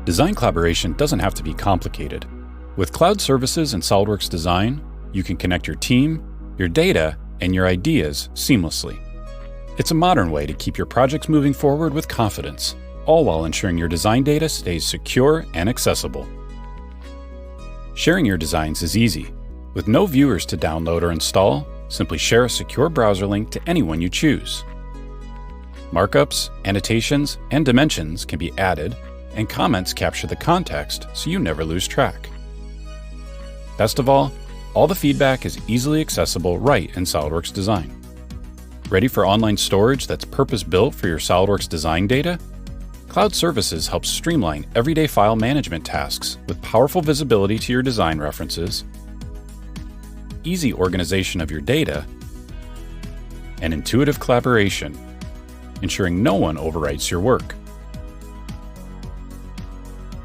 Design collaboration doesn't have to be complicated. With Cloud Services and SOLIDWORKS Design, you can connect your team, your data, and your ideas seamlessly. It's a modern way to keep your projects moving forward with confidence, all while ensuring your design data stays secure and accessible. Sharing your designs is easy. With no viewers to download or install, simply share a secure browser link to anyone you choose. Markups, annotations, and dimensions can be added, and comments capture the context so you never lose track. Best of all the feedback is easily accessible right in SOLIDWORKS Design. Ready for online storage that's purpose-built for your SOLIDWORKS Design data? Cloud Services helps streamline everyday file management tasks with powerful visibility to your design references, easy organization of your data, and intuitive collaboration, ensuring no one overwrites your work.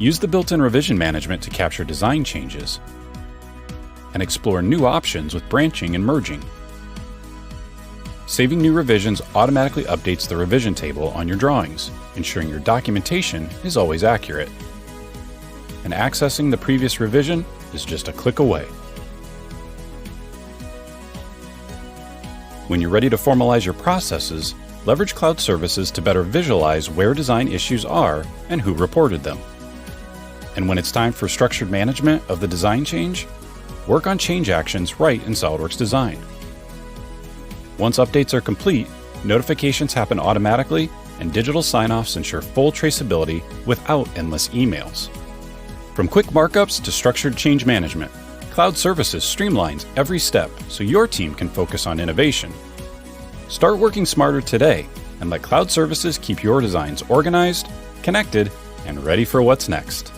Use the built-in revision management to capture design changes and explore new options with branching and merging. Saving new revisions automatically updates the revision table on your drawings, ensuring your documentation is always accurate. And accessing the previous revision is just a click away. When you're ready to formalize your processes, leverage Cloud Services to better visualize where design issues are and who reported them. And when it's time for structured management of the design change, work on change actions right in SOLIDWORKS Design. Once updates are complete, notifications happen automatically, and digital sign-offs ensure full traceability without endless emails. From quick markups to structured change management, Cloud Services streamlines every step so your team can focus on innovation. Start working smarter today and let Cloud Services keep your designs organized, connected, and ready for what's next.